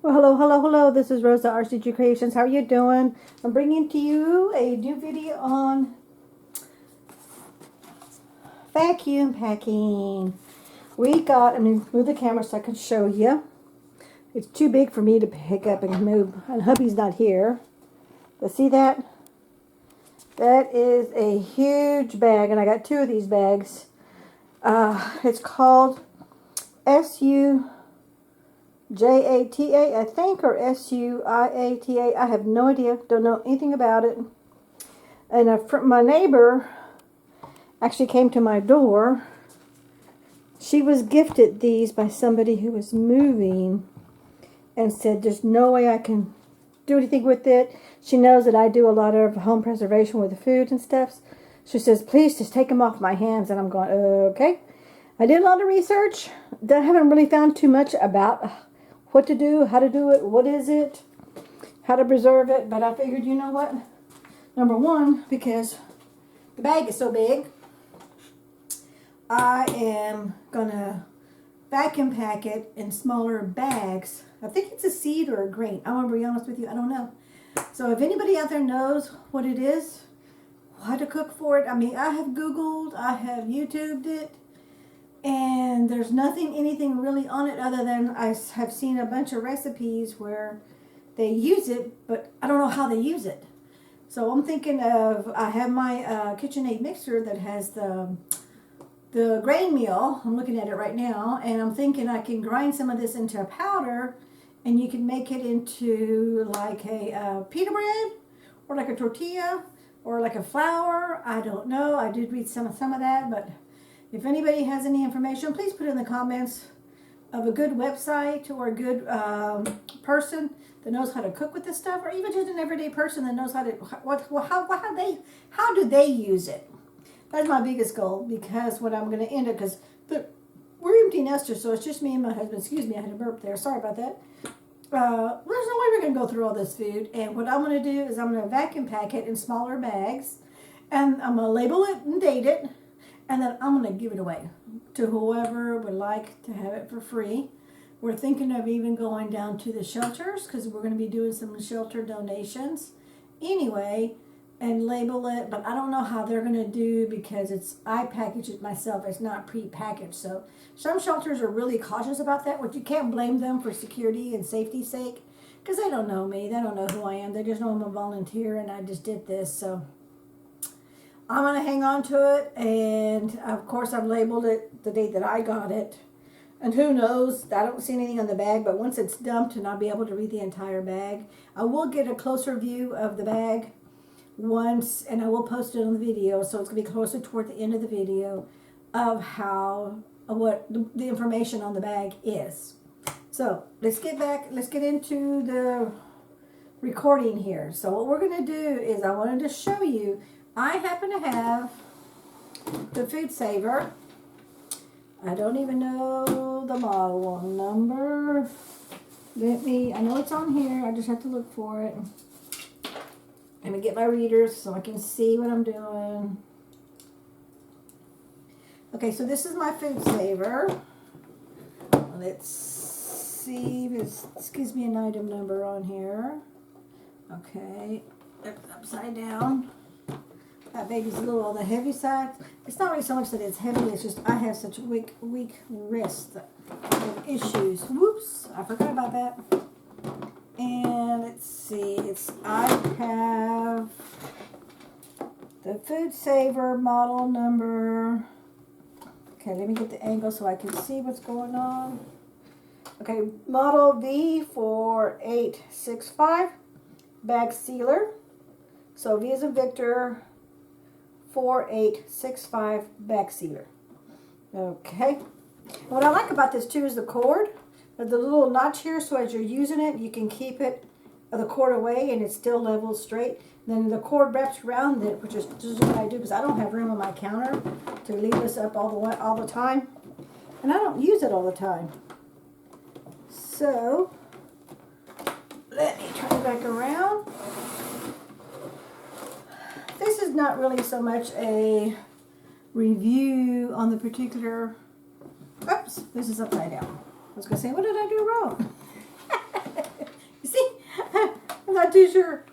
Well, hello, hello, hello. This is Rosa, RCG Creations. How are you doing? I'm bringing to you a new video on vacuum packing. I'm going to move the camera so I can show you. It's too big for me to pick up and move, and hubby's not here. But see that? That is a huge bag, and I got two of these bags. It's called Sujata, I think, or Suiata. I have no idea. Don't know anything about it. And my neighbor actually came to my door. She was gifted these by somebody who was moving and said, there's no way I can do anything with it. She knows that I do a lot of home preservation with the food and stuff. She says, please just take them off my hands. And I'm going, okay. I did a lot of research. I haven't really found too much about what to do, how to do it, what is it, how to preserve it. But I figured, you know what? Number one, because the bag is so big, I am going to vacuum pack it in smaller bags. I think it's a seed or a grain. I want to be honest with you, I don't know. So if anybody out there knows what it is, how to cook for it, I mean, I have Googled, I have YouTubed it, and there's anything really on it other than I have seen a bunch of recipes where they use it, but I don't know how they use it. So I'm thinking of, I have my KitchenAid mixer that has the grain meal. I'm looking at it right now, and I'm thinking I can grind some of this into a powder, and you can make it into like a pita bread, or like a tortilla, or like a flour. I don't know. I did read some of that, but if anybody has any information, please put it in the comments of a good website or a good person that knows how to cook with this stuff, or even just an everyday person that knows how to how do they use it. That's my biggest goal, because what I'm going to end up, because we're empty nesters, so it's just me and my husband. Excuse me, I had a burp there. Sorry about that. There's no way we're going to go through all this food. And what I'm going to do is I'm going to vacuum pack it in smaller bags, and I'm going to label it and date it, and then I'm going to give it away to whoever would like to have it for free. We're thinking of even going down to the shelters, because we're going to be doing some shelter donations anyway, and label it, but I don't know how they're going to do, because I package it myself. It's not pre-packaged. So some shelters are really cautious about that, which you can't blame them for security and safety's sake, because they don't know me. They don't know who I am. They just know I'm a volunteer and I just did this. So I'm going to hang on to it, and of course I've labeled it the date that I got it. And who knows, I don't see anything on the bag, but once it's dumped and I'll be able to read the entire bag, I will get a closer view of the bag once, and I will post it on the video, so it's going to be closer toward the end of the video of what the information on the bag is. So let's get into the recording here. So what we're going to do is, I wanted to show you, I happen to have the Food Saver. I don't even know the model number. I know it's on here, I just have to look for it. Let me get my readers so I can see what I'm doing. Okay, so this is my Food Saver. Let's see if this gives me an item number on here. Okay, upside down. That baby's a little on the heavy side. It's not really so much that it's heavy, it's just I have such weak wrists. I have issues. Whoops, I forgot about that. And let's see, I have the Food Saver model number. Okay, let me get the angle so I can see what's going on. Okay, model V4865, bag sealer. So V as in Victor, 4865 bag sealer. Okay. What I like about this too is the cord. The little notch here, so as you're using it, you can keep the cord away and it's still level straight. Then the cord wraps around it, which is just what I do, because I don't have room on my counter to leave this up all the time, and I don't use it all the time. So let me turn it back around. This is not really so much a review on the particular. Oops, this is upside down. I was going to say, what did I do wrong? not too sure.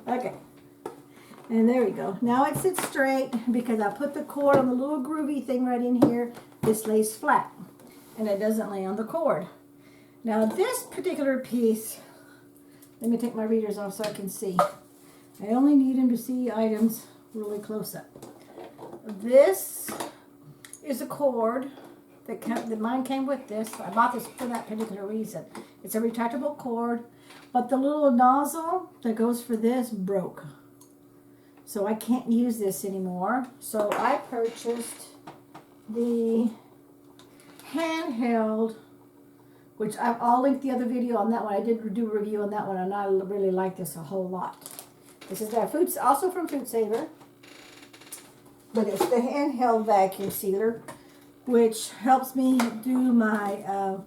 Okay. And there we go. Now it sits straight because I put the cord on the little groovy thing right in here. This lays flat and it doesn't lay on the cord. Now this particular piece, let me take my readers off so I can see. I only need them to see items really close up. This is a cord that mine came with this. I bought this for that particular reason. It's a retractable cord, but the little nozzle that goes for this broke. So I can't use this anymore. So I purchased the Handheld, which I'll link the other video on that one. I did do a review on that one, and I really like this a whole lot. This is that food, also from Food Saver, but it's the Handheld vacuum sealer, which helps me do my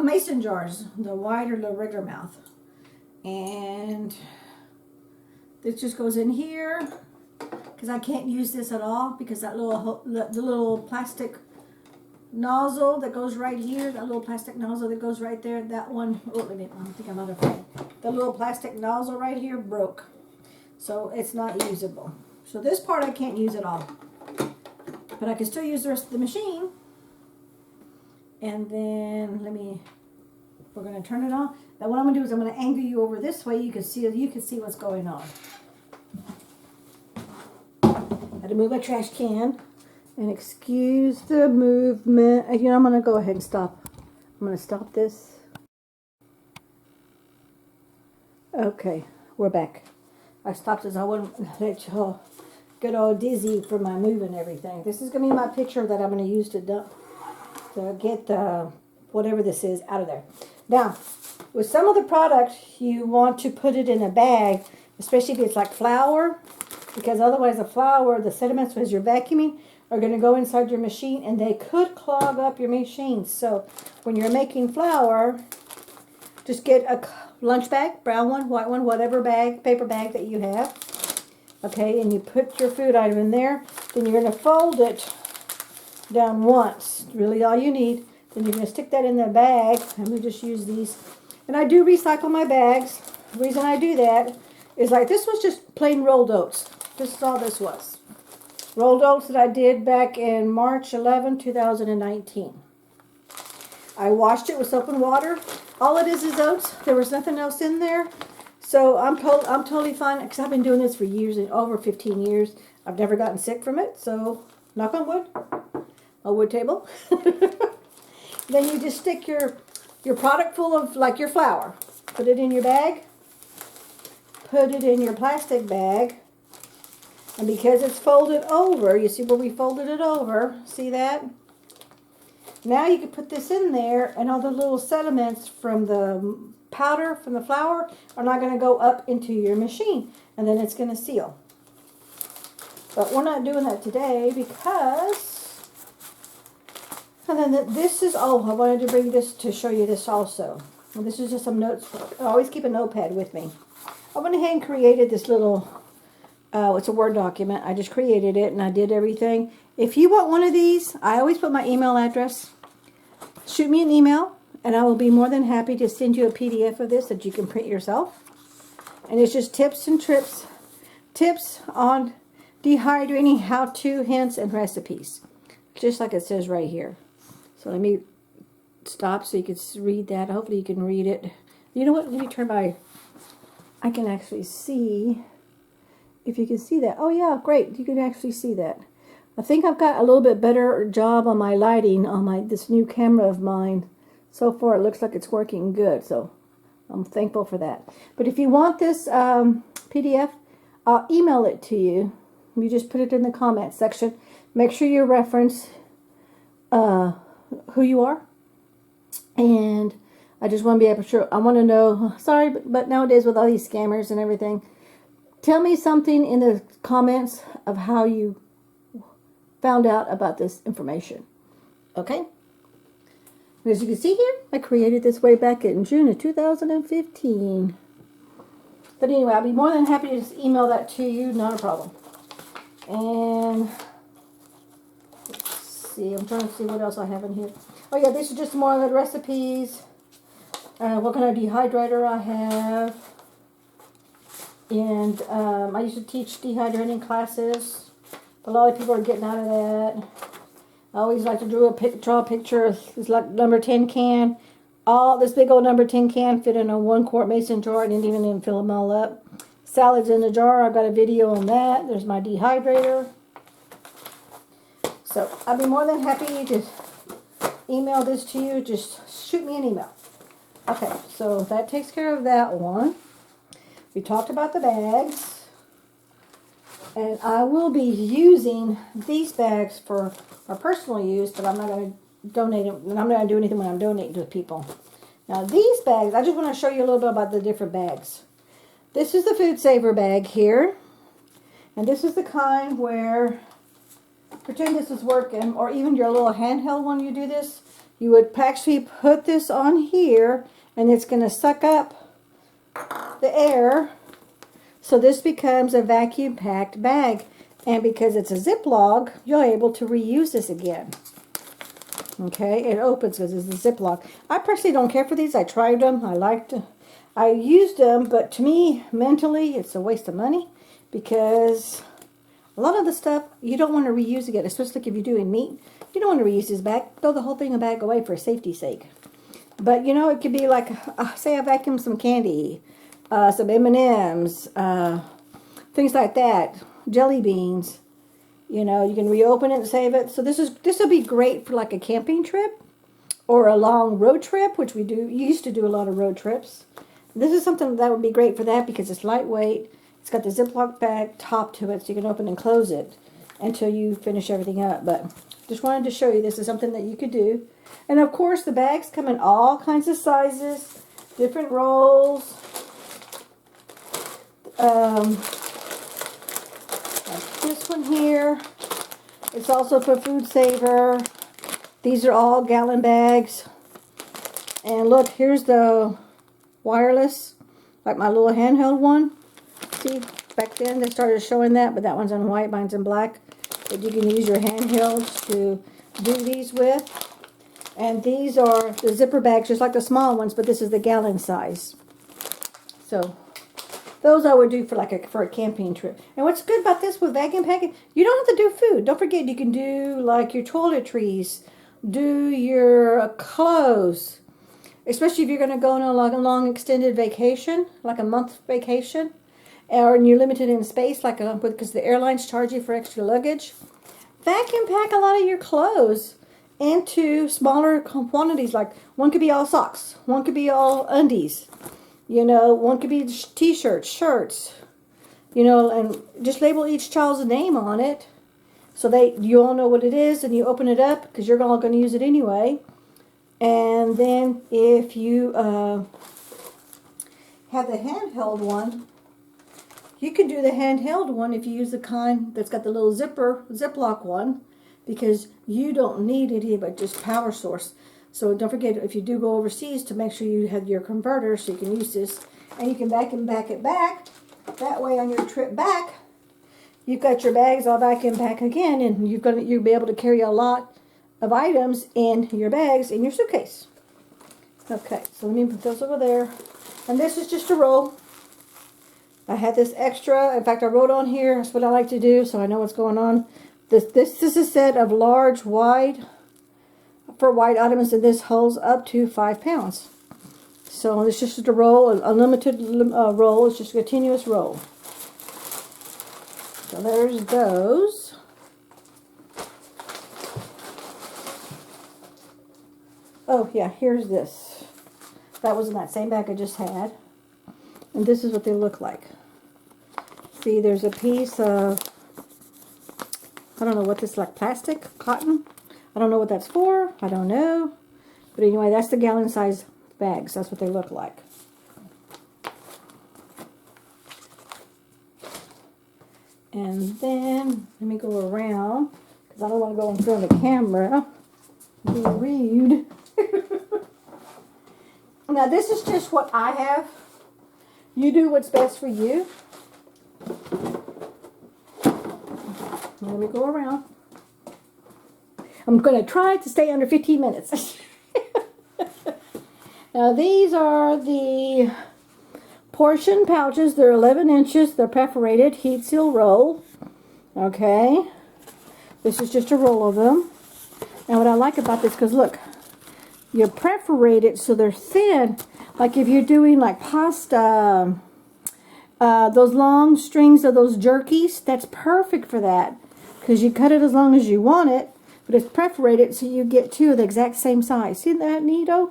mason jars, the wide or the regular mouth. And this just goes in here because I can't use this at all because that little the little plastic nozzle that goes right here, that little plastic nozzle that goes right there, that one, oh, wait a minute, I think I'm out of frame. The little plastic nozzle right here broke, so it's not usable. So this part I can't use at all, but I can still use the rest of the machine. And then we're going to turn it on. Now what I'm going to do is I'm going to angle you over this way. You can see what's going on. I had to move my trash can. And excuse the movement. You know, I'm going to go ahead and stop. I'm going to stop this. Okay, we're back. I stopped as I wouldn't let y'all get all dizzy from my moving everything. This is going to be my picture that I'm going to use to get the whatever this is out of there. Now, with some of the product, you want to put it in a bag, especially if it's like flour, because otherwise the flour, the sediments as you're vacuuming, are going to go inside your machine and they could clog up your machine. So when you're making flour, just get a lunch bag, brown one, white one, whatever bag, paper bag that you have. Okay, and you put your food item in there. Then you're going to fold it down once, really all you need. Then you're going to stick that in the bag. Let me just use these. And I do recycle my bags. The reason I do that is like this was just plain rolled oats. This is all this was. Rolled oats that I did back in March 11, 2019. I washed it with soap and water. All it is oats. There was nothing else in there. So I'm totally fine because I've been doing this for years, over 15 years. I've never gotten sick from it. So knock on wood. A wood table. Then you just stick your product full of like your flour. Put it in your bag. Put it in your plastic bag. And because it's folded over, you see where we folded it over? See that? Now you can put this in there and all the little sediments from the powder, from the flour, are not going to go up into your machine. And then it's going to seal. But we're not doing that today because... And then this is... Oh, I wanted to bring this to show you this also. Well, this is just some notes. I always keep a notepad with me. I went ahead and created this little... it's a Word document. I just created it and I did everything. If you want one of these, I always put my email address. Shoot me an email and I will be more than happy to send you a PDF of this that you can print yourself. And it's just tips and trips. Tips on dehydrating, how-to, hints, and recipes. Just like it says right here. So let me stop so you can read that. Hopefully you can read it. You know what? Let me turn my... I can actually see... If you can see that. Oh yeah, great. You can actually see that. I think I've got a little bit better job on my lighting on this new camera of mine. So far it looks like it's working good. So I'm thankful for that. But if you want this PDF, I'll email it to you. You just put it in the comments section. Make sure you reference who you are. And I just want to be able to sure. I want to know. Sorry, but nowadays with all these scammers and everything, tell me something in the comments of how you found out about this information. Okay? As you can see here, I created this way back in June of 2015. But anyway, I'll be more than happy to just email that to you. Not a problem. And let's see. I'm trying to see what else I have in here. Oh yeah, these are just more of the recipes. What kind of dehydrator I have. And I used to teach dehydrating classes. A lot of people are getting out of that. I always like to draw a picture of this like number 10 can. All this big old number 10 can fit in a 1-quart mason jar. I didn't even fill them all up. Salads in the jar. I've got a video on that. There's my dehydrator. So I'd be more than happy to email this to you. Just shoot me an email. Okay, so that takes care of that one. We talked about the bags. And I will be using these bags for our personal use, but I'm not going to donate them. And I'm not going to do anything when I'm donating to people. Now these bags, I just want to show you a little bit about the different bags. This is the Food Saver bag here. And this is the kind where, pretend this is working, or even your little handheld one you do this, you would actually put this on here, and it's going to suck up the air. So this becomes a vacuum packed bag, and because it's a Ziploc, you're able to reuse this again. Okay, it opens because it's a Ziploc. I personally don't care for these. I tried them. I used them, but to me, mentally, it's a waste of money because a lot of the stuff you don't want to reuse again, especially if you're doing meat. You don't want to reuse this bag. Throw the whole thing back away for safety's sake. But you know, it could be like, say I vacuum some candy. Some M&Ms, things like that, jelly beans. You know, you can reopen it and save it. So this will be great for like a camping trip or a long road trip, which we do. You used to do a lot of road trips. This is something that would be great for that because it's lightweight. It's got the Ziploc bag top to it, so you can open and close it until you finish everything up. But just wanted to show you this is something that you could do. And of course, the bags come in all kinds of sizes, different rolls. Like this one here. It's also for Food Saver. These are all gallon bags. And look, here's the wireless, like my little handheld one. See, back then they started showing that, but that one's in white, mine's in black. But you can use your handhelds to do these with. And these are the zipper bags, just like the small ones, but this is the gallon size. So those I would do for a camping trip. And what's good about this with vacuum packing, you don't have to do food. Don't forget, you can do like your toiletries, do your clothes, especially if you're going to go on a long extended vacation, like a month vacation, or you're limited in space, because the airlines charge you for extra luggage. Vacuum pack a lot of your clothes into smaller quantities. Like one could be all socks, one could be all undies. You know, one could be t-shirts, shirts, you know, and just label each child's name on it so you all know what it is, and you open it up because you're all going to use it anyway. And then if you have the handheld one, you can do the handheld one if you use the kind that's got the little Ziploc one, because you don't need any but just power source. So don't forget, if you do go overseas, to make sure you have your converter so you can use this. And you can vacuum pack it back. That way on your trip back, you've got your bags all vacuum pack again, and you'll be able to carry a lot of items in your bags in your suitcase. Okay, so let me put those over there. And this is just a roll. I had this extra. In fact, I wrote on here, that's what I like to do, so I know what's going on. This is a set of large, wide items, and this holds up to 5 pounds. So it's just a roll, an unlimited roll. It's just a continuous roll. So there's those. Oh yeah, here's this. That was in that same bag I just had. And this is what they look like. See, there's a piece of, I don't know what this is, like plastic, cotton. I don't know what that's for. I don't know. But anyway, that's the gallon size bags. That's what they look like. And then, let me go around, because I don't want to go in front of the camera. Be rude. Now, this is just what I have. You do what's best for you. Let me go around. I'm going to try to stay under 15 minutes. Now, these are the portion pouches. They're 11 inches. They're perforated heat seal roll. Okay. This is just a roll of them. And what I like about this, because look, you're perforated so they're thin. Like if you're doing like pasta, those long strings of those jerkies, that's perfect for that. Because you cut it as long as you want it, but it's perforated so you get two of the exact same size. See that, neato?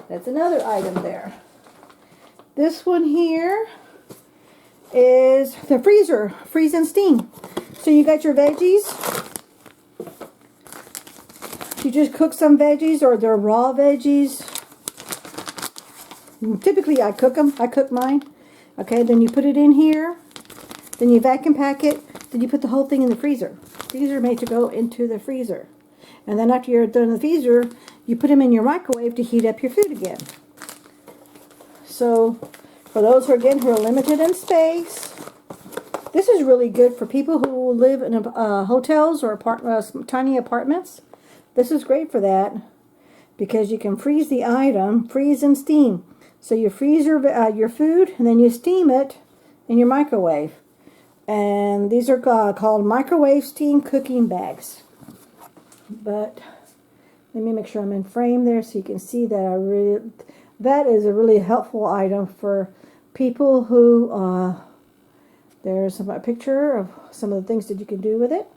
That's another item there. This one here is the freezer, freeze and steam. So you got your veggies. You just cook some veggies, or they're raw veggies. Typically I cook them. I cook mine. Okay, then you put it in here. Then you vacuum pack it. Then you put the whole thing in the freezer. These are made to go into the freezer. And then after you're done in the freezer, you put them in your microwave to heat up your food again. So for those who are limited in space, this is really good for people who live in hotels or tiny apartments. This is great for that because you can freeze the item, freeze and steam. So you freeze your food and then you steam it in your microwave. And these are called microwave steam cooking bags. But let me make sure I'm in frame there so you can see that that is a really helpful item for people who, there's a picture of some of the things that you can do with it.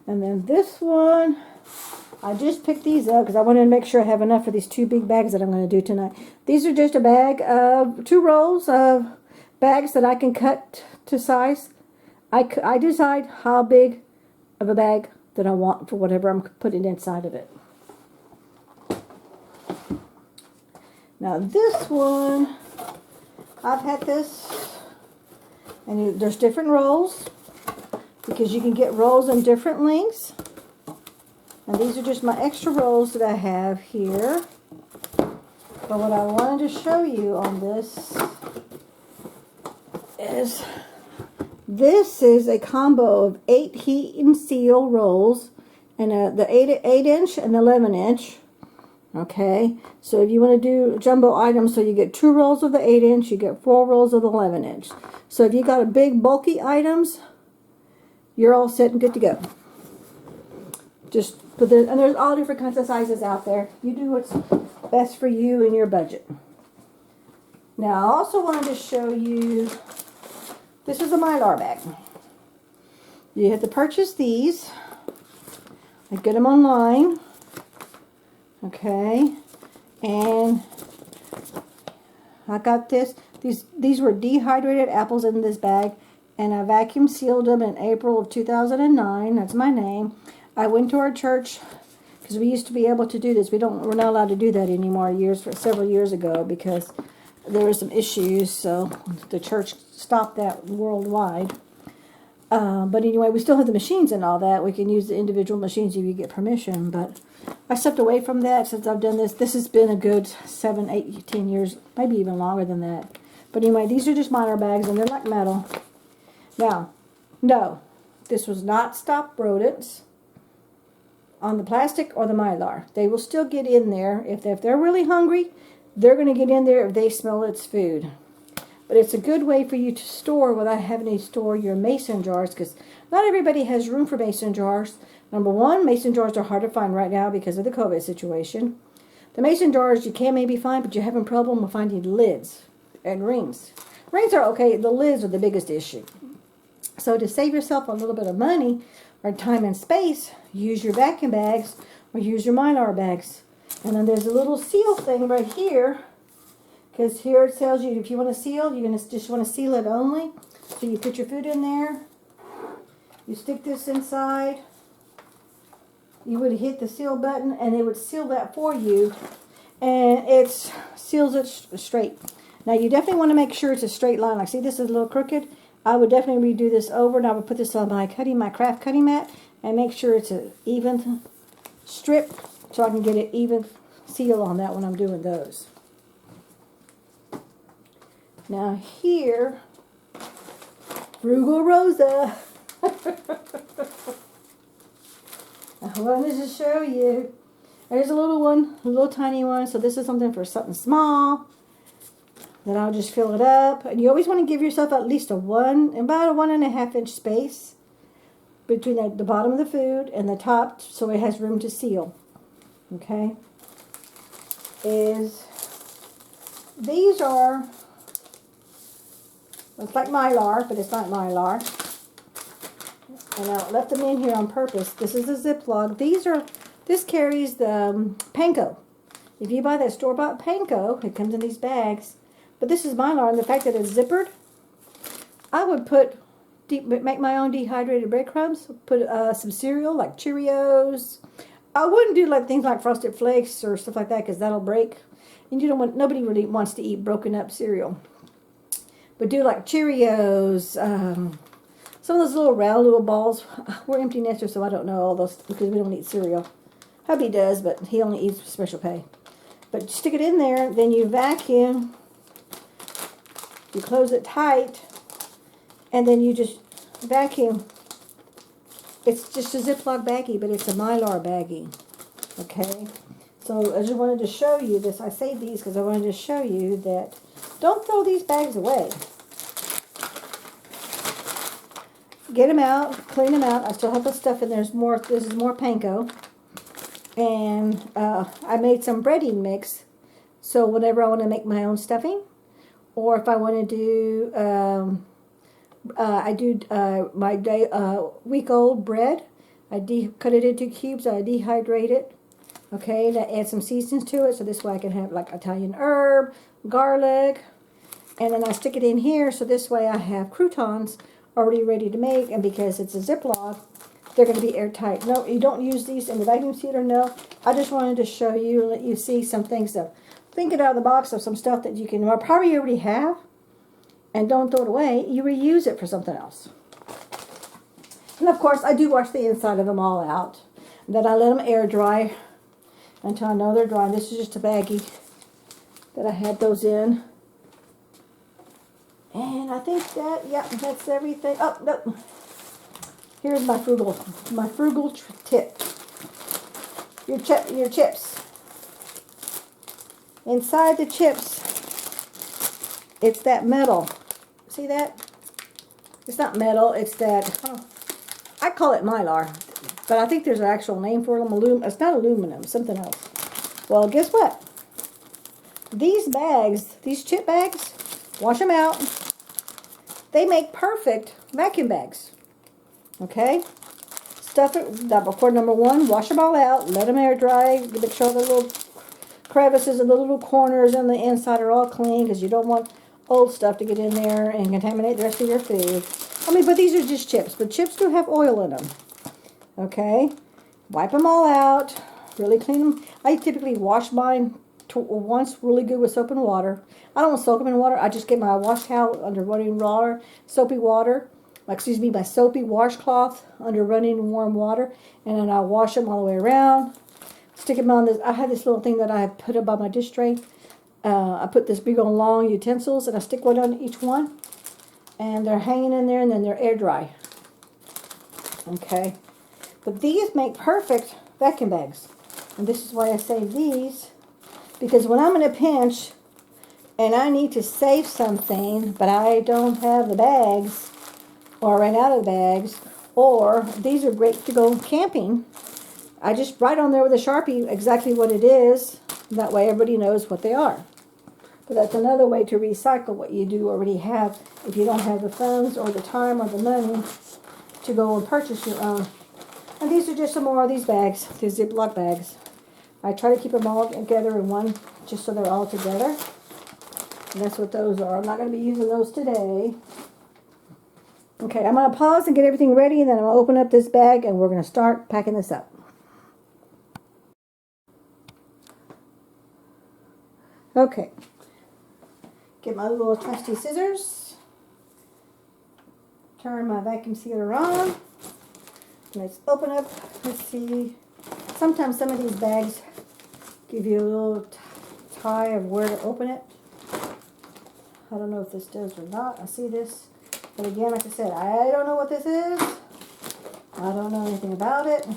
And then this one, I just picked these up because I wanted to make sure I have enough for these two big bags that I'm going to do tonight. These are just a bag of 2 rolls of bags that I can cut to size. I decide how big of a bag that I want for whatever I'm putting inside of it. Now this one, I've had this, and there's different rolls because you can get rolls in different lengths. And these are just my extra rolls that I have here. But what I wanted to show you on this is a combo of 8 heat and seal rolls, and the 8-inch and 11-inch. Okay, so if you want to do jumbo items, so you get 2 rolls of the 8-inch, you get 4 rolls of the 11-inch. So if you got a big bulky items, you're all set and good to go. And there's all different kinds of sizes out there. You do what's best for you and your budget. Now I also wanted to show you, this is a Mylar bag. You have to purchase these. I get them online. Okay, and I got this. These were dehydrated apples in this bag, and I vacuum sealed them in April of 2009. That's my name. I went to our church because we used to be able to do this. We're not allowed to do that anymore. Several years ago because there were some issues, so the church stopped that worldwide. But anyway, we still have the machines and all that. We can use the individual machines if you get permission, but I stepped away from that since I've done this. This has been a good 7, 8, 10 years, maybe even longer than that. But anyway, these are just Mylar bags, and they're like metal. Now, no, this was not stop rodents on the plastic or the Mylar. They will still get in there. If they're really hungry, they're going to get in there if they smell its food. But it's a good way for you to store without having to store your mason jars, because not everybody has room for mason jars. Number one, mason jars are hard to find right now because of the COVID situation. The mason jars you can maybe find, but you're having problem with finding lids and rings. Rings are okay. The lids are the biggest issue. So to save yourself a little bit of money or time and space, use your vacuum bags or use your Mylar bags. And then there's a little seal thing right here, because here it tells you if you want to seal, you're going to just want to seal it only. So you put your food in there, you stick this inside, you would hit the seal button and it would seal that for you, and it seals it straight. Now you definitely want to make sure it's a straight line. Like see, this is a little crooked. I would definitely redo this over, and I would put this on my craft cutting mat and make sure it's an even strip so I can get an even seal on that when I'm doing those. Now here, Frugal Rosa. I wanted to show you. There's a little one, a little tiny one. So this is something for something small. Then I'll just fill it up. And you always want to give yourself at least about a 1.5 inch space between the bottom of the food and the top, so it has room to seal. Okay? These are, it's like Mylar, but it's not Mylar. And I left them in here on purpose. This is a Ziploc. This carries the panko. If you buy that store-bought panko, it comes in these bags. But this is Mylar, and the fact that it's zippered, I would make my own dehydrated breadcrumbs. Put some cereal like Cheerios. I wouldn't do like things like Frosted Flakes or stuff like that because that'll break. And you don't want, nobody really wants to eat broken up cereal. But do like Cheerios, some of those little balls. We're empty nesters, so I don't know all those because we don't eat cereal. Hubby does, but he only eats special pay. But stick it in there, then you vacuum. You close it tight, and then you just vacuum. It's just a Ziploc baggie, but it's a Mylar baggie. Okay? So I just wanted to show you this. I saved these because I wanted to show you that don't throw these bags away. Get them out, clean them out. I still have the stuff in there. This is more panko. And I made some breading mix. So whenever I want to make my own stuffing, or if I want to do, I do my week-old bread. I cut it into cubes. I dehydrate it. Okay, and I add some seasonings to it. So this way I can have like Italian herb, garlic, and then I stick it in here. So this way I have croutons already ready to make. And because it's a Ziploc, they're going to be airtight. No, you don't use these in the vacuum sealer. No, I just wanted to show you and let you see some things that. Think it out of the box of some stuff that you can probably already have, and don't throw it away. You reuse it for something else. And of course, I do wash the inside of them all out. Then I let them air dry until I know they're dry. This is just a baggie that I had those in. And I think that, yeah, that's everything. Oh, no. Here's my frugal tip. Your chips. Inside the chips, it's that metal. See that? It's not metal, it's that, I call it Mylar, but I think there's an actual name for them. It's not aluminum, something else. Well, guess what? These bags, these chip bags, wash them out. They make perfect vacuum bags. Okay? Stuff it, before number one, wash them all out, let them air dry, make sure the little crevices and the little corners on the inside are all clean because you don't want old stuff to get in there and contaminate the rest of your food. I mean, but these are just chips. But chips do have oil in them. Okay? Wipe them all out. Really clean them. I typically wash mine once really good with soap and water. I don't soak them in water. I just get my wash towel under running water, soapy water. My soapy washcloth under running warm water. And then I wash them all the way around. Stick them on this. I have this little thing that I put up on my dish tray. I put this big old long utensils and I stick one on each one. And they're hanging in there and then they're air dry. Okay. But these make perfect vacuum bags. And this is why I save these. Because when I'm in a pinch and I need to save something, but I don't have the bags, or I ran out of the bags, or these are great to go camping. I just write on there with a Sharpie exactly what it is. That way everybody knows what they are. But that's another way to recycle what you do already have if you don't have the funds or the time or the money to go and purchase your own. And these are just some more of these bags, these Ziploc bags. I try to keep them all together in one just so they're all together. And that's what those are. I'm not going to be using those today. Okay, I'm going to pause and get everything ready, and then I'm going to open up this bag and we're going to start packing this up. Okay, get my little trusty scissors, turn my vacuum sealer on, let's open up, let's see, sometimes some of these bags give you a little tie of where to open it. I don't know if this does or not, I see this, but again, like I said, I don't know what this is, I don't know anything about it.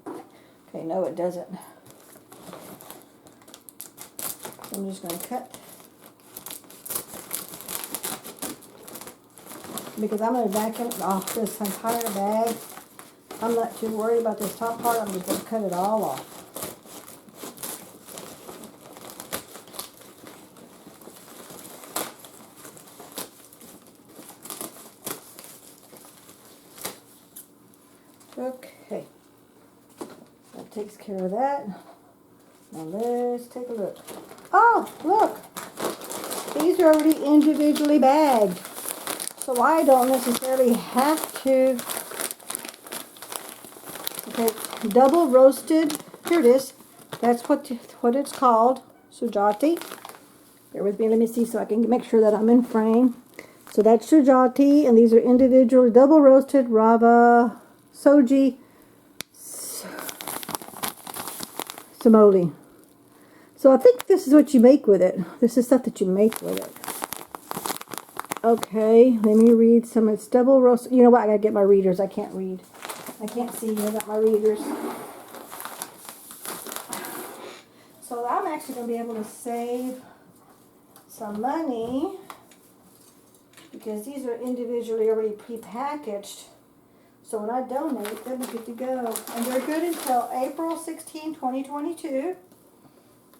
Okay, no it doesn't. I'm just going to cut, because I'm going to vacuum off this entire bag. I'm not too worried about this top part. I'm just going to cut it all off. Okay, that takes care of that. Now let's take a look. Oh, look! These are already individually bagged. So I don't necessarily have to. Okay, double roasted. Here it is. That's what it's called. Sujata. Bear with me. Let me see so I can make sure that I'm in frame. So that's Sujata, and these are individually double roasted Rava, Sooji Semolina. So I think this is what you make with it. This is stuff that you make with it. Okay, let me read some. It's double roast. You know what? I gotta get my readers. I can't read. I can't see without my readers. So I'm actually gonna be able to save some money because these are individually already pre-packaged. So when I donate, they'll be good to go. And they're good until April 16, 2022.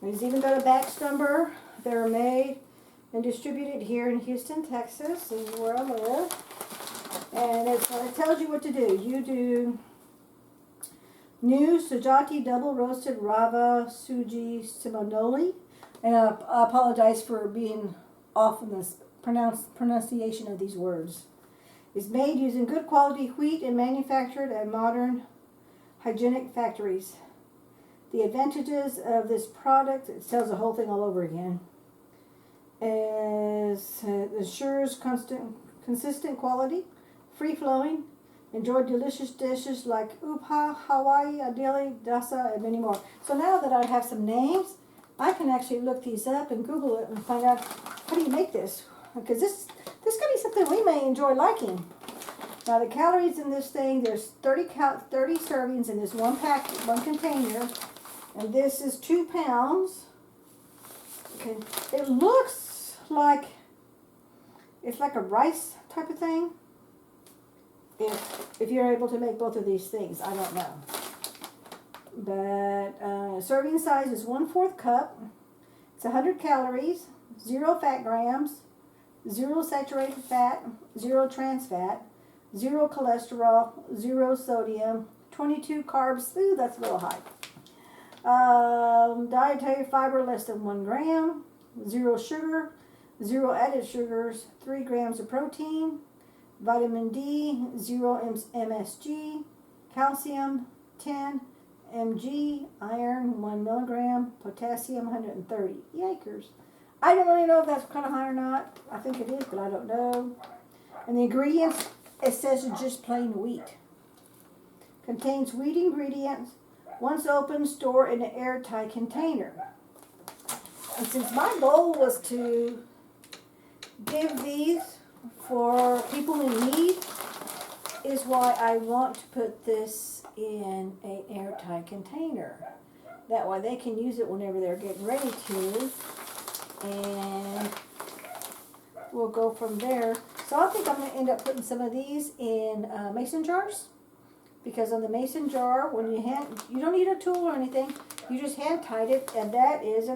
There's even got a batch number. They're made and distributed here in Houston, Texas. This is where I live. And it tells you what to do. You do new Sujata Double Roasted Rava Sooji Semolina. And I apologize for being off in the pronunciation of these words. It's made using good quality wheat and manufactured at modern hygienic factories. The advantages of this product, it tells the whole thing all over again, is ensures consistent quality, free-flowing, enjoy delicious dishes like upha, Hawaii, adili, dasa, and many more. So now that I have some names, I can actually look these up and Google it and find out how do you make this. Because this could be something we may enjoy liking. Now the calories in this thing, there's 30 servings in this one container. And this is 2 pounds. Okay, it looks like it's like a rice type of thing. If you're able to make both of these things, I don't know. But serving size is 1/4 cup. It's 100 calories, 0 fat grams, 0 saturated fat, 0 trans fat, 0 cholesterol, 0 sodium, 22 carbs. Ooh, that's a little high. Dietary fiber less than 1 gram, 0 sugar, 0 added sugars, 3 grams of protein, vitamin D, 0 MSG, calcium, 10 mg, iron, 1 milligram, potassium, 130. Yikers. I don't really know if that's kind of high or not. I think it is, but I don't know. And the ingredients, it says it's just plain wheat. Contains wheat ingredients. Once opened, store in an airtight container. And since my goal was to give these for people in need, is why I want to put this in an airtight container. That way they can use it whenever they're getting ready to. And we'll go from there. So I think I'm going to end up putting some of these in mason jars. Because on the mason jar, when you don't need a tool or anything, you just hand tight it, and that is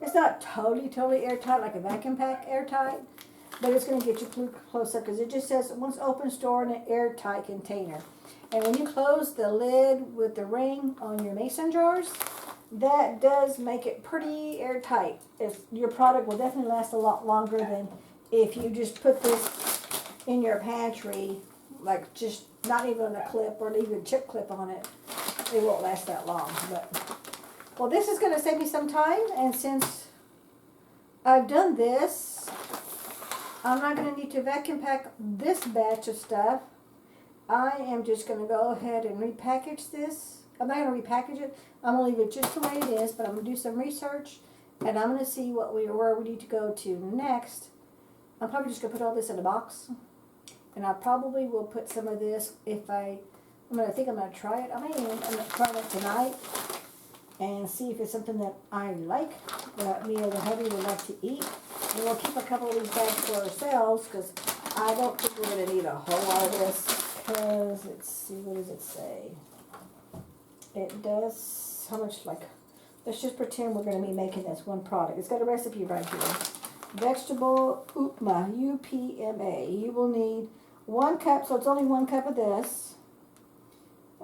it's not totally airtight like a vacuum pack airtight, but it's going to get you close up because it just says once open, store in an airtight container. And when you close the lid with the ring on your mason jars, that does make it pretty airtight. Your product will definitely last a lot longer than if you just put this in your pantry, like just not even a clip or even a chip clip on it. It won't last that long. But well, this is going to save me some time, and since I've done this, I'm not going to need to vacuum pack this batch of stuff. I am just going to go ahead and repackage this. I'm not going to repackage it. I'm going to leave it just the way it is, but I'm going to do some research, and I'm going to see where we need to go to next. I'm probably just going to put all this in a box. And I probably will put some of this if I'm going to try it. I'm going to try it tonight. and see if it's something that I like, that me or the hubby would like to eat. And we'll keep a couple of these bags for ourselves, because I don't think we're going to need a whole lot of this, because, let's see, what does it say? It does, how much, like, let's just pretend we're going to be making this one product. It's got a recipe right here. Vegetable upma, UPMA. You will need 1 cup, so it's only 1 cup of this.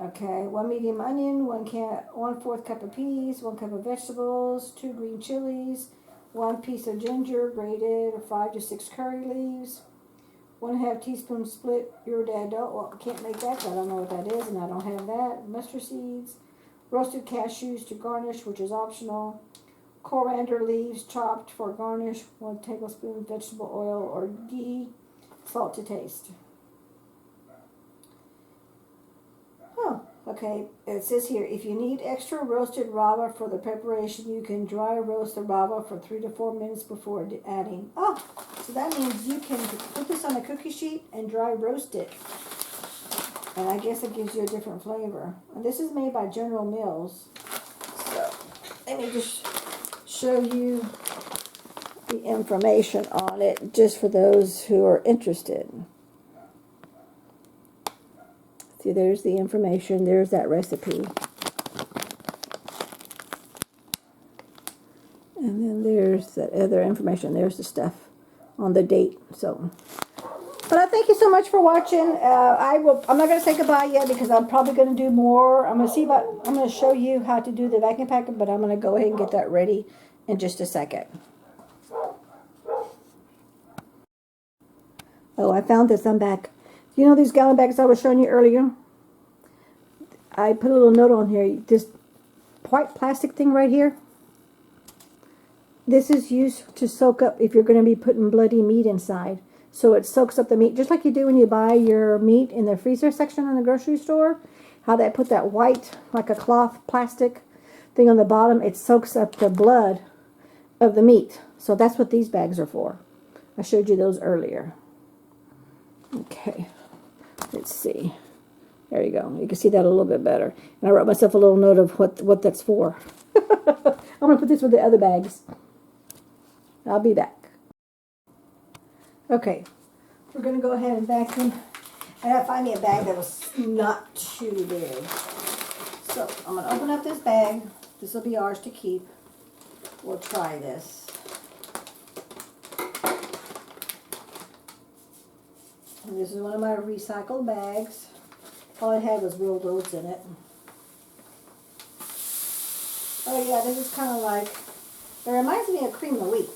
Okay, 1 medium onion, 1/4 cup of peas, 1 cup of vegetables, 2 green chilies, 1 piece of ginger grated, or 5 to 6 curry leaves, 1/2 teaspoon split iridado. Well, I can't make that, so I don't know what that is, and I don't have that. Mustard seeds, roasted cashews to garnish, which is optional. Coriander leaves chopped for garnish. 1 tablespoon vegetable oil or ghee. Salt to taste. Oh, okay. It says here, if you need extra roasted rava for the preparation, you can dry roast the rava for 3 to 4 minutes before adding. Oh, so that means you can put this on a cookie sheet and dry roast it. And I guess it gives you a different flavor. And this is made by General Mills. So, let me just show you the information on it, just for those who are interested. See, there's the information. There's that recipe. And then there's that other information. There's the stuff on the date. So, but I thank you so much for watching. I'm not going to say goodbye yet, because I'm probably going to do more. I'm going to show you how to do the vacuum packer, but I'm going to go ahead and get that ready in just a second. Oh, I found this. I'm back. You know these gallon bags I was showing you earlier? I put a little note on here. This white plastic thing right here. This is used to soak up if you're going to be putting bloody meat inside. So it soaks up the meat, just like you do when you buy your meat in the freezer section in the grocery store. How they put that white, like a cloth plastic thing on the bottom. It soaks up the blood of the meat. So that's what these bags are for. I showed you those earlier. Okay, let's see. There you go. You can see that a little bit better. And I wrote myself a little note of what that's for. I'm going to put this with the other bags. I'll be back. Okay, we're going to go ahead and vacuum. I gotta find me a bag that was not too big. So I'm going to open up this bag. This will be ours to keep. We'll try this. And this is one of my recycled bags. All it had was rolled oats in it. Oh yeah, this is kind of like, it reminds me of cream of wheat.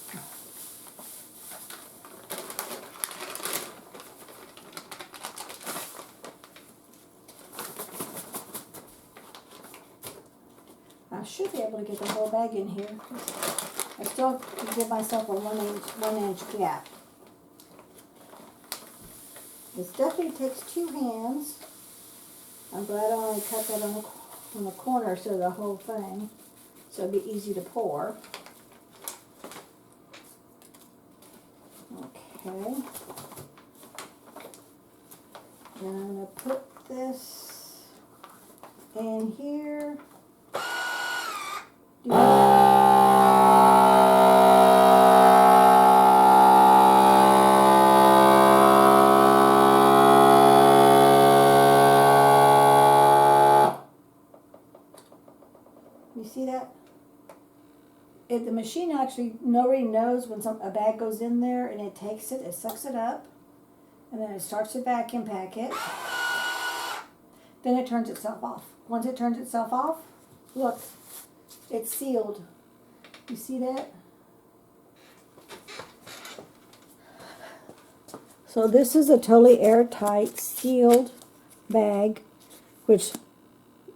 I should be able to get the whole bag in here. I still can give myself a one inch gap. This definitely takes 2 hands. I'm glad I only cut that on the corner so the whole thing, so it'd be easy to pour. Okay. And I'm going to put this in here. You see that? The machine actually already knows when a bag goes in there, and it takes it, it sucks it up, and then it starts to vacuum pack it. Then it turns itself off. Once it turns itself off, look, it's sealed. You see that? So this is a totally airtight, sealed bag, which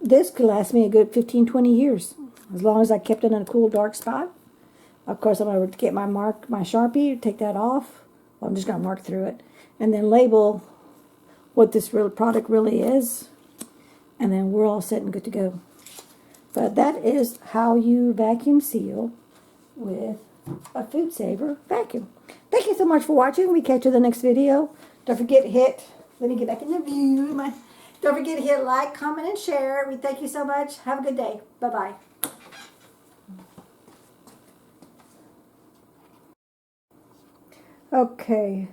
this could last me a good 15-20 years, as long as I kept it in a cool, dark spot. Of course, I'm going to get my Sharpie, take that off. Well, I'm just going to mark through it, and then label what this real product really is, and then we're all set and good to go. But that is how you vacuum seal with a Food Saver vacuum. Thank you so much for watching. We catch you in the next video. Don't forget to hit, let me get back in the view. Don't forget to hit like, comment, and share. We thank you so much. Have a good day. Bye-bye. Okay.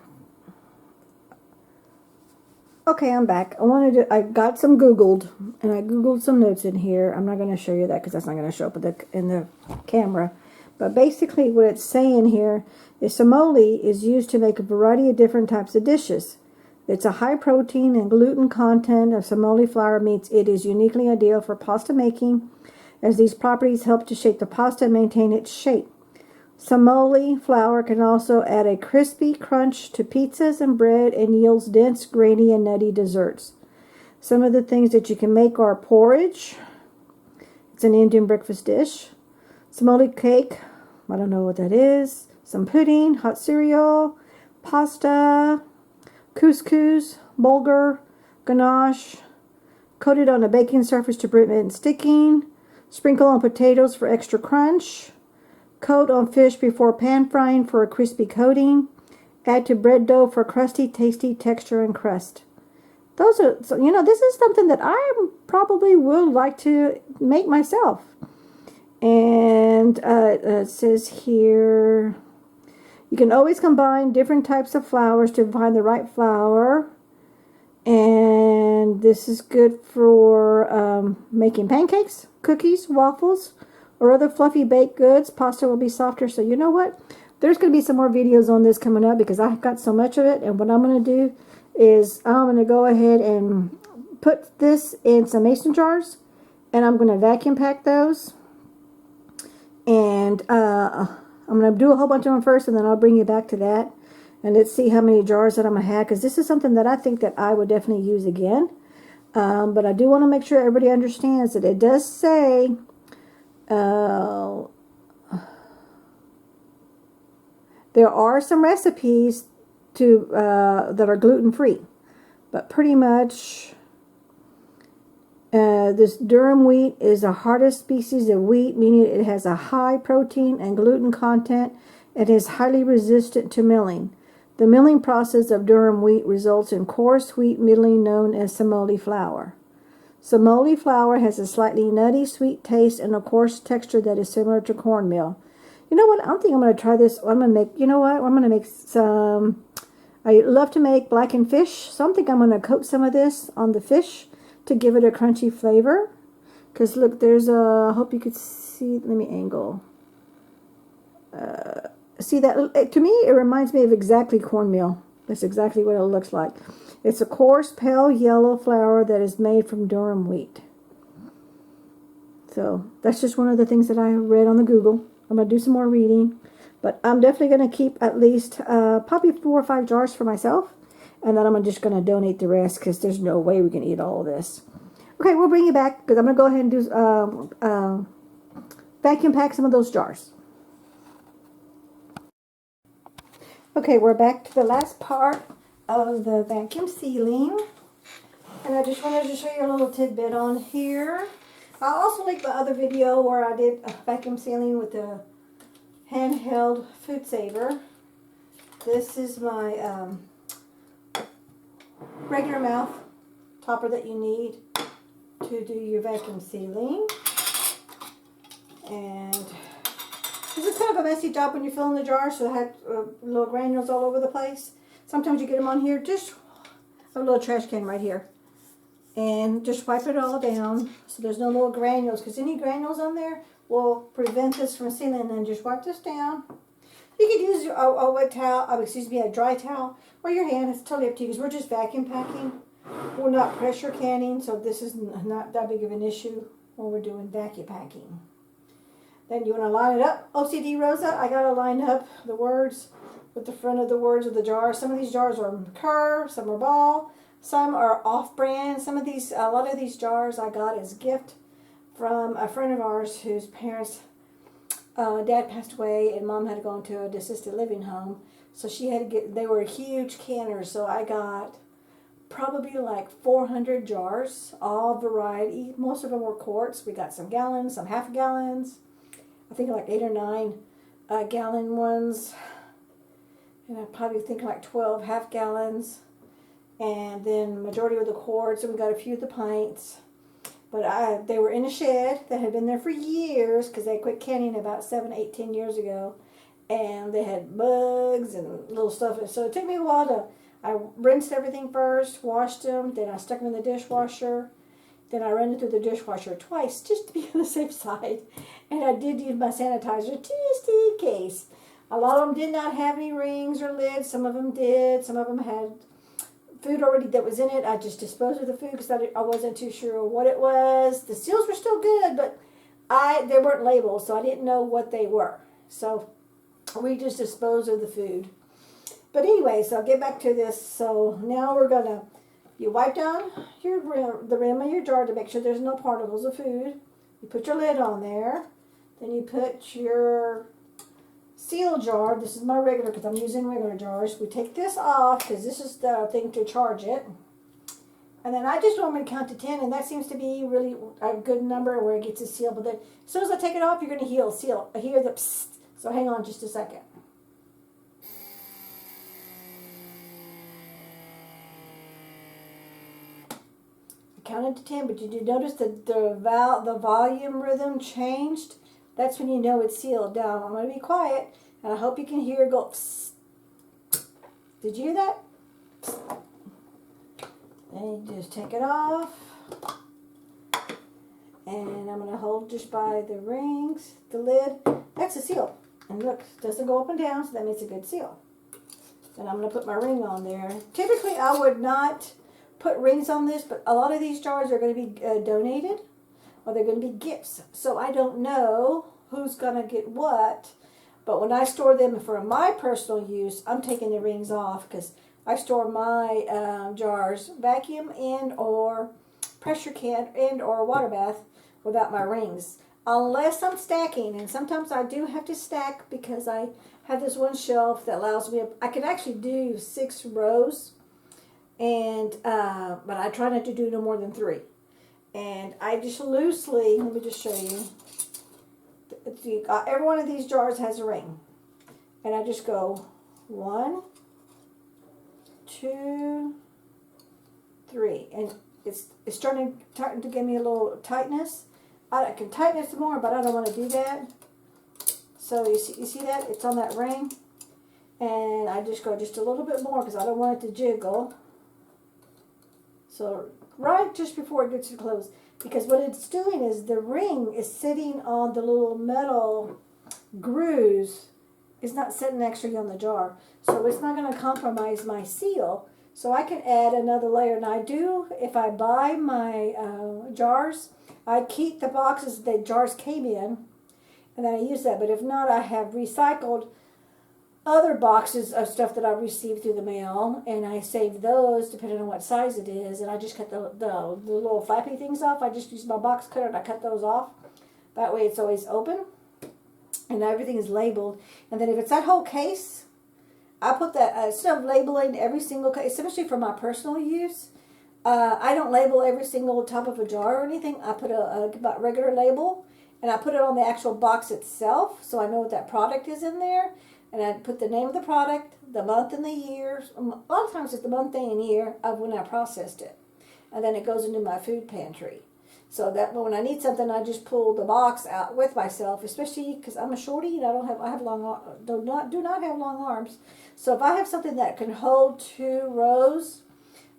Okay, I'm back. I got some Googled, and I Googled some notes in here. I'm not going to show you that because that's not going to show up in the camera. But basically what it's saying here is semoli is used to make a variety of different types of dishes. It's a high protein and gluten content of semoli flour means it is uniquely ideal for pasta making, as these properties help to shape the pasta and maintain its shape. Semoli flour can also add a crispy crunch to pizzas and bread and yields dense, grainy, and nutty desserts. Some of the things that you can make are porridge. It's an Indian breakfast dish. Semoli cake. I don't know what that is. Some pudding, hot cereal, pasta, couscous, bulgur, ganache. Coated on a baking surface to prevent sticking. Sprinkle on potatoes for extra crunch. Coat on fish before pan frying for a crispy coating. Add to bread dough for crusty, tasty texture and crust. Those are, so, this is something that I probably would like to make myself. And it says here, you can always combine different types of flours to find the right flour. And this is good for making pancakes, cookies, waffles, or other fluffy baked goods. Pasta will be softer. So you know what? There's going to be some more videos on this coming up because I've got so much of it. And what I'm going to do is I'm going to go ahead and put this in some mason jars. And I'm going to vacuum pack those. And I'm going to do a whole bunch of them first. And then I'll bring you back to that. And let's see how many jars that I'm going to have. Because this is something that I think that I would definitely use again. But I do want to make sure everybody understands that it does say... there are some recipes that are gluten-free, but pretty much this durum wheat is the hardest species of wheat, meaning it has a high protein and gluten content and is highly resistant to milling. The milling process of durum wheat results in coarse wheat middling known as semoli flour. Semoli flour has a slightly nutty, sweet taste and a coarse texture that is similar to cornmeal. You know what? I think I'm going to try this. I'm going to make, you know what? I'm going to make some, I love to make blackened fish. So I think I'm going to coat some of this on the fish to give it a crunchy flavor. Because look, there's a, I hope you could see, let me angle. See that? To me, it reminds me of exactly cornmeal. That's exactly what it looks like. It's a coarse, pale yellow flour that is made from durum wheat. So that's just one of the things that I read on the Google. I'm going to do some more reading. But I'm definitely going to keep at least probably 4 or 5 jars for myself. And then I'm just going to donate the rest because there's no way we can eat all of this. Okay, we'll bring you back because I'm going to go ahead and do vacuum pack some of those jars. Okay, we're back to the last part of the vacuum sealing. And I just wanted to show you a little tidbit on here. I'll also link my other video where I did vacuum sealing with the handheld food saver. This is my regular mouth topper that you need to do your vacuum sealing. And this is kind of a messy job when you're filling the jar, so I had little granules all over the place. Sometimes you get them on here, just a little trash can right here. And just wipe it all down so there's no little granules, because any granules on there will prevent this from sealing. And just wipe this down. You could use a wet towel, a dry towel, or your hand. It's totally up to you, because we're just vacuum packing. We're not pressure canning, so this is not that big of an issue when we're doing vacuum packing. Then you want to line it up. OCD Rosa, I got to line up the words with the front of the words of the jar. Some of these jars are curved, some are ball, some are off-brand. A lot of these jars I got as a gift from a friend of ours whose parents, dad passed away and mom had to go into an assisted living home. So she had to get, they were huge canners, so I got probably like 400 jars, all variety. Most of them were quarts. We got some gallons, some half gallons. I think like 8 or 9 gallon ones. And I probably think like 12 half gallons. And then majority of the quarts, and we got a few of the pints. But they were in a shed that had been there for years because they quit canning about 7, 8, 10 years ago. and they had bugs and little stuff. So it took me a while to, I rinsed everything first, washed them, then I stuck them in the dishwasher. Then I ran it through the dishwasher twice just to be on the safe side. And I did use my sanitizer just in case. A lot of them did not have any rings or lids. Some of them did. Some of them had food already that was in it. I just disposed of the food because I wasn't too sure what it was. The seals were still good, but they weren't labeled, so I didn't know what they were. So we just disposed of the food. But anyway, so I'll get back to this. So now we're going to, you wipe down the rim of your jar to make sure there's no particles of food. You put your lid on there. Then you put your seal jar. This is my regular because I'm using regular jars. We take this off because this is the thing to charge it. And then I just normally count to 10, and that seems to be really a good number where it gets a seal. But then as soon as I take it off, you're going to hear the psst. So hang on just a second. I counted to 10, but did you notice that the volume rhythm changed? That's when you know it's sealed. Now I'm going to be quiet, and I hope you can hear it go psst. Did you hear that? Psst. And you just take it off. And I'm going to hold just by the rings, the lid. That's a seal. And look, it doesn't go up and down, so that means a good seal. Then I'm going to put my ring on there. Typically, I would not put rings on this, but a lot of these jars are going to be donated, or they're going to be gifts. So I don't know who's going to get what. But when I store them for my personal use, I'm taking the rings off because I store my jars vacuum and or pressure can and or water bath without my rings. Unless I'm stacking, and sometimes I do have to stack because I have this one shelf that allows me, I can actually do 6 rows, and but I try not to do no more than 3. And I just loosely, let me just show you, every one of these jars has a ring. And I just go 1, 2, 3, and it's starting to give me a little tightness. I can tighten it some more, but I don't want to do that. So you see that? It's on that ring. And I just go just a little bit more because I don't want it to jiggle. So right just before it gets to close. Because what it's doing is the ring is sitting on the little metal grooves. It's not sitting actually on the jar. So it's not going to compromise my seal. So I can add another layer. And I do, if I buy my jars, I keep the boxes the jars came in, and then I use that. But if not, I have recycled other boxes of stuff that I received through the mail, and I save those depending on what size it is. And I just cut the little flappy things off. I just use my box cutter and I cut those off. That way it's always open, and everything is labeled. And then if it's that whole case, I put that, instead of labeling every single case, especially for my personal use, I don't label every single top of a jar or anything. I put a regular label, and I put it on the actual box itself, so I know what that product is in there. And I put the name of the product, the month and the year. A lot of times it's the month and year of when I processed it. And then it goes into my food pantry. So that when I need something, I just pull the box out with myself, especially because I'm a shorty and I have long, do not have long arms. So if I have something that can hold 2 rows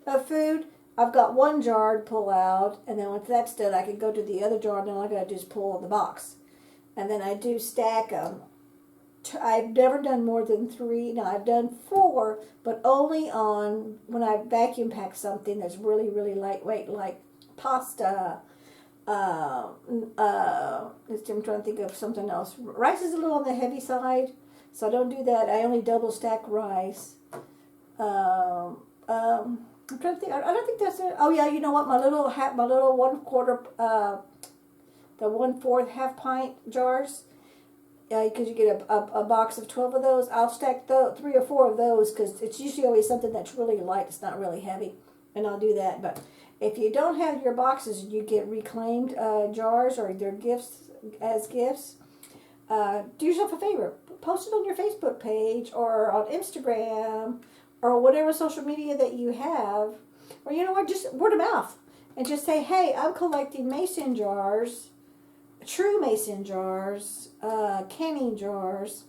of food, I've got 1 jar to pull out, and then once that's done, I can go to the other jar, and then all I gotta do is pull the box. And then I do stack them. I've never done more than 3. Now I've done 4, but only on when I vacuum pack something that's really, really lightweight, like pasta. I'm trying to think of something else. Rice is a little on the heavy side, so I don't do that. I only double stack rice. I'm trying to think. I don't think that's it. Oh yeah, you know what? My little 1/4, the 1/4 half pint jars. Because you get a box of 12 of those. I'll stack 3 or 4 of those because it's usually always something that's really light. It's not really heavy, and I'll do that. But if you don't have your boxes, you get reclaimed jars or they're gifts as gifts. Do yourself a favor. Post it on your Facebook page or on Instagram or whatever social media that you have. Or you know what, just word of mouth. And just say, hey, I'm collecting mason jars, true mason jars, canning jars,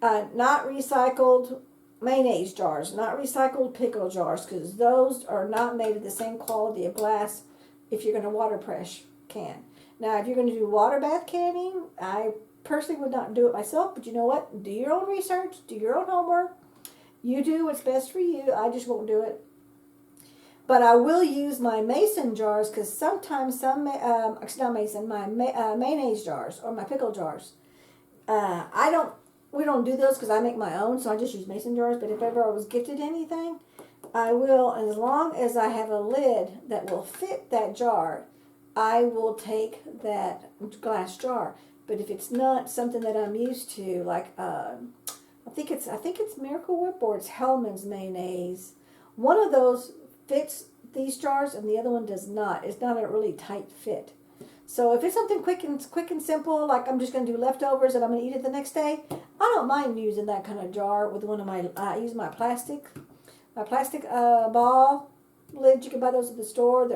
Not recycled mayonnaise jars, not recycled pickle jars, because those are not made of the same quality of glass if you're going to waterpress can. Now, if you're going to do water bath canning, I personally would not do it myself, but you know what? Do your own research, do your own homework. You do what's best for you. I just won't do it. But I will use my mason jars, because sometimes not mason, my mayonnaise jars or my pickle jars. We don't do those because I make my own, so I just use mason jars. But if ever I was gifted anything, I will, as long as I have a lid that will fit that jar, I will take that glass jar. But if it's not something that I'm used to, like I think it's Miracle Whip or it's Hellman's mayonnaise. One of those fits these jars and the other one does not. It's not a really tight fit. So if it's something quick and simple, like I'm just going to do leftovers and I'm going to eat it the next day, I don't mind using that kind of jar with one of my. I use my plastic ball lids. You can buy those at the store.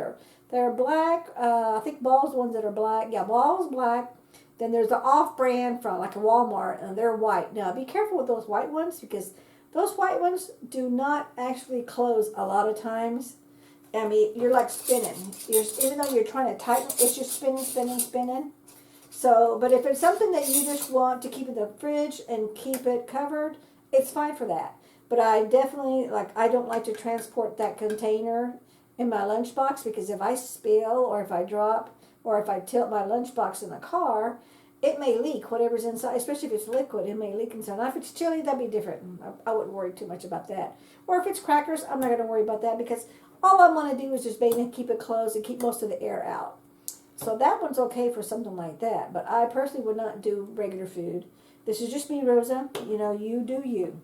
They're black. I think Ball's the ones that are black. Yeah, Ball's black. Then there's the off-brand from like a Walmart, and they're white. Now be careful with those white ones, because those white ones do not actually close a lot of times. I mean, you're like spinning. Even though you're trying to tighten, it's just spinning. So, but if it's something that you just want to keep in the fridge and keep it covered, it's fine for that. But I definitely, I don't like to transport that container in my lunchbox, because if I spill or if I drop or if I tilt my lunchbox in the car, it may leak whatever's inside, especially if it's liquid. It may leak inside. Now, if it's chili, that'd be different. I wouldn't worry too much about that. Or if it's crackers, I'm not going to worry about that, because all I want to do is just keep it closed and keep most of the air out. So that one's okay for something like that. But I personally would not do regular food. This is just me, Rosa. You know, you do you.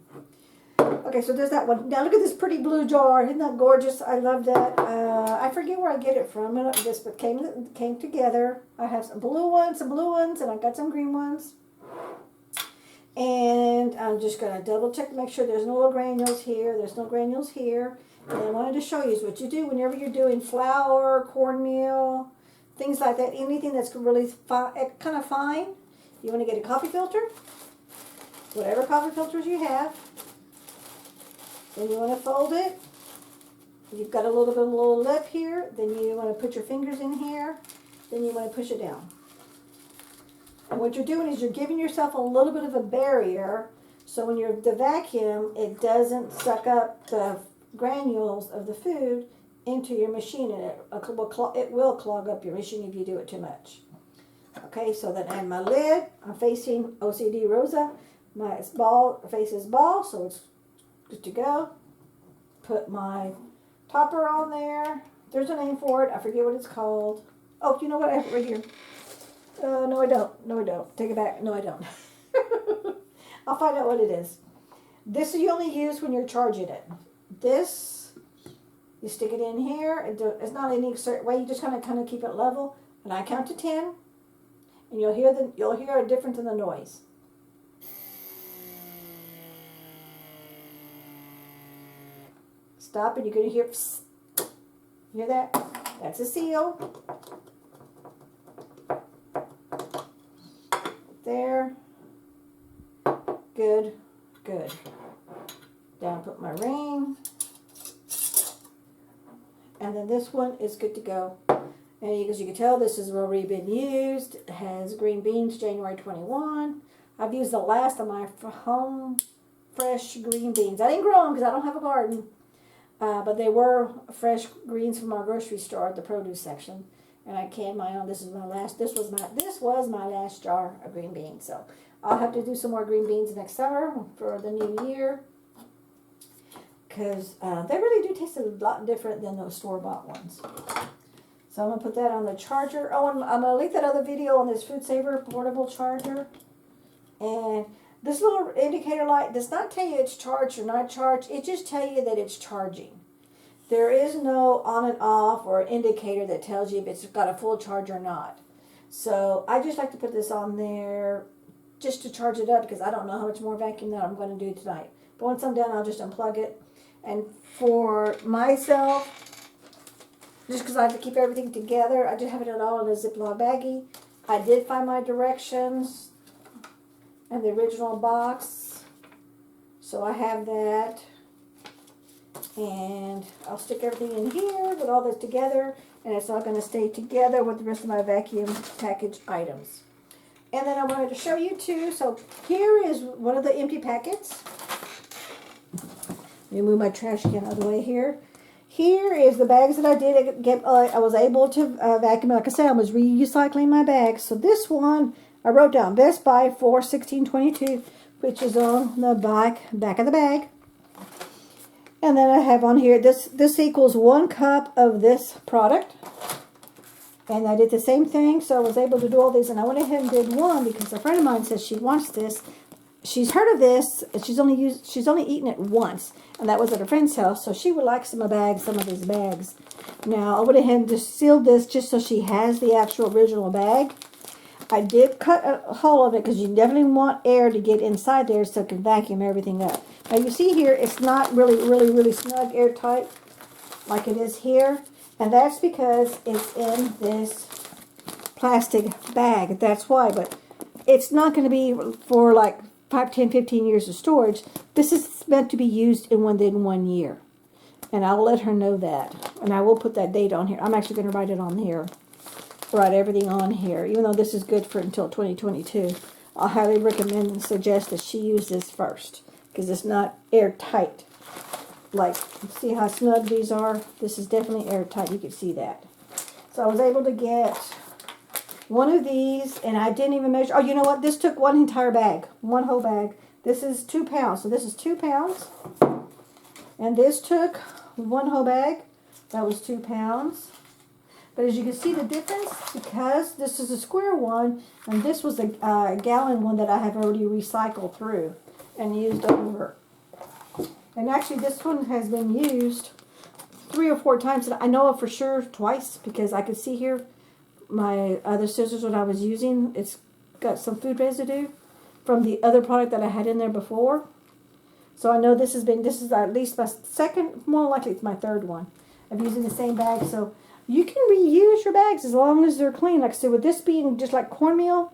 Okay, so there's that one. Now look at this pretty blue jar. Isn't that gorgeous? I love that. I forget where I get it from. This but came together. I have some blue ones, and I got some green ones. And I'm just going to double check to make sure there's no granules here. There's no granules here. And I wanted to show you is what you do whenever you're doing flour, cornmeal, things like that. Anything that's really kind of fine. You want to get a coffee filter, whatever coffee filters you have. Then you want to fold it. You've got a little lip here. Then you want to put your fingers in here. Then you want to push it down. And what you're doing is you're giving yourself a little bit of a barrier, so when you're the vacuum, it doesn't suck up the granules of the food into your machine, and it will clog up your machine if you do it too much. Okay, so then I have my lid. I'm facing OCD Rosa. My face is ball, so it's good to go. Put my topper on there. There's a name for it. I forget what it's called. Oh, you know what? I have it right here. No, I don't. Take it back. No, I don't. I'll find out what it is. This you only use when you're charging it. This, you stick it in here. It's not any certain way. You just kind of keep it level. And I count to 10, and you'll hear a difference in the noise. Stop, and you're going to hear, psst. Hear that? That's a seal. There. Good. Down, put my ring. And then this one is good to go. And as you can tell, this has already been used. It has green beans, January 21. I've used the last of my home fresh green beans. I didn't grow them because I don't have a garden. But they were fresh greens from our grocery store at the produce section. And I canned my own. This was my last jar of green beans. So I'll have to do some more green beans next summer for the new year, because they really do taste a lot different than those store-bought ones. So I'm going to put that on the charger. Oh, and I'm going to link that other video on this Food Saver portable charger. And this little indicator light does not tell you it's charged or not charged. It just tells you that it's charging. There is no on and off or indicator that tells you if it's got a full charge or not. So I just like to put this on there just to charge it up, because I don't know how much more vacuum that I'm going to do tonight. But once I'm done, I'll just unplug it. And for myself, just because I have to keep everything together, I just have it all in a Ziploc baggie. I did find my directions and the original box. So I have that. And I'll stick everything in here with all this together, and it's all going to stay together with the rest of my vacuum package items. And then I wanted to show you too, so here is one of the empty packets. Let me move my trash can out of the way here. Here is the bags that I did get. I was able to vacuum. Like I said, I was recycling my bags. So this one, I wrote down Best Buy for $16.22, which is on the back of the bag. And then I have on here, this equals 1 cup of this product. And I did the same thing, so I was able to do all these. And I went ahead and did one because a friend of mine says she wants this. She's heard of this, and she's only eaten it once. And that was at a friend's house, so she would like some of these bags. Now, I went ahead and just sealed this just so she has the actual original bag. I did cut a hole of it because you definitely want air to get inside there so it can vacuum everything up. Now you see here, it's not really snug, airtight like it is here. And that's because it's in this plastic bag. That's why. But it's not going to be for like 5, 10, 15 years of storage. This is meant to be used within 1 year. And I'll let her know that. And I will put that date on here. I'm actually going to write it on here. Write everything on here. Even though this is good for until 2022. I'll highly recommend and suggest that she use this first. Because it's not airtight. Like, see how snug these are? This is definitely airtight. You can see that. So I was able to get one of these. And I didn't even measure. Oh, you know what? This took one entire bag. One whole bag. This is 2 pounds. So this is 2 pounds. And this took 1 whole bag. That was 2 pounds. But as you can see the difference, because this is a square one, and this was a gallon one that I have already recycled through and used over. And actually this one has been used 3 or 4 times. I know of for sure twice, because I could see here my other scissors when I was using, it's got some food residue from the other product that I had in there before. So I know this is at least my second, more likely it's my third one of using the same bag. So you can reuse your bags as long as they're clean. Like I said, with this being just like cornmeal,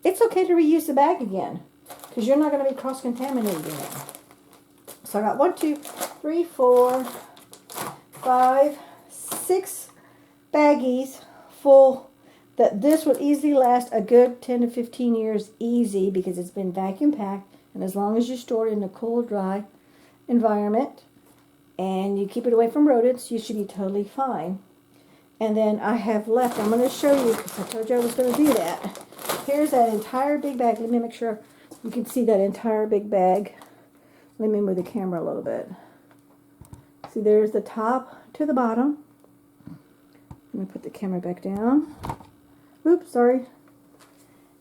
it's okay to reuse the bag again because you're not going to be cross-contaminating it. So I got 1, 2, 3, 4, 5, 6 baggies full that this would easily last a good 10 to 15 years easy because it's been vacuum packed. And as long as you store it in a cool, dry environment and you keep it away from rodents, you should be totally fine. And then I have left, I'm going to show you because I told you I was going to do that. Here's that entire big bag. Let me make sure you can see that entire big bag. Let me move the camera a little bit. See, there's the top to the bottom. Let me put the camera back down. Oops, sorry.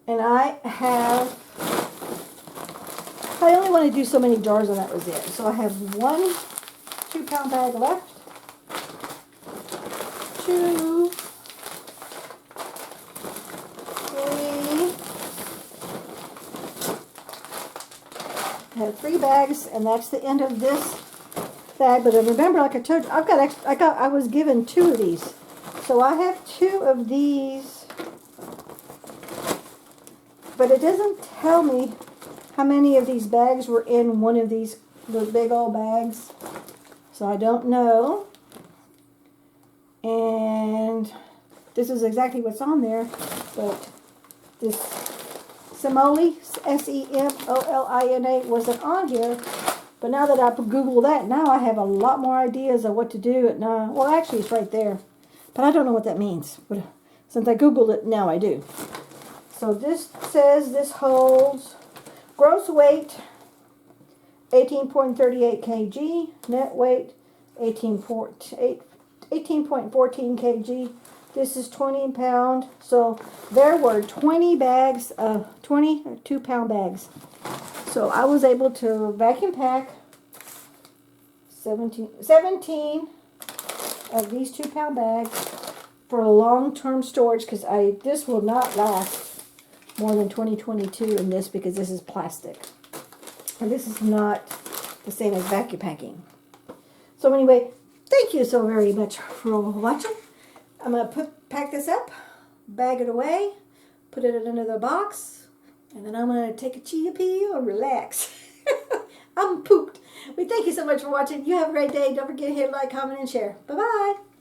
And I only want to do so many jars and that was it. So I have 1 2-pound bag left. 2, 3. I have 3 bags, and that's the end of this bag. But remember, like I told you, I was given 2 of these, so I have 2 of these. But it doesn't tell me how many of these bags were in one of these big old bags, so I don't know. And this is exactly what's on there, but this Semolina, Semolina, wasn't on here. But now that I've Googled that, now I have a lot more ideas of what to do. Well, actually, it's right there, but I don't know what that means. But since I Googled it, now I do. So this says this holds gross weight 18.38 kg, net weight 18.14 kg. This is 20 pound. So there were 20 bags, 20 2-pound bags. So I was able to vacuum pack 17 of these 2-pound bags for long-term storage because this will not last more than 2022 in this because this is plastic. And this is not the same as vacuum packing. So anyway, thank you so very much for watching. I'm going to pack this up, bag it away, put it in another box, and then I'm going to take a chia pee or relax. I'm pooped. We thank you so much for watching. You have a great day. Don't forget to hit like, comment, and share. Bye-bye.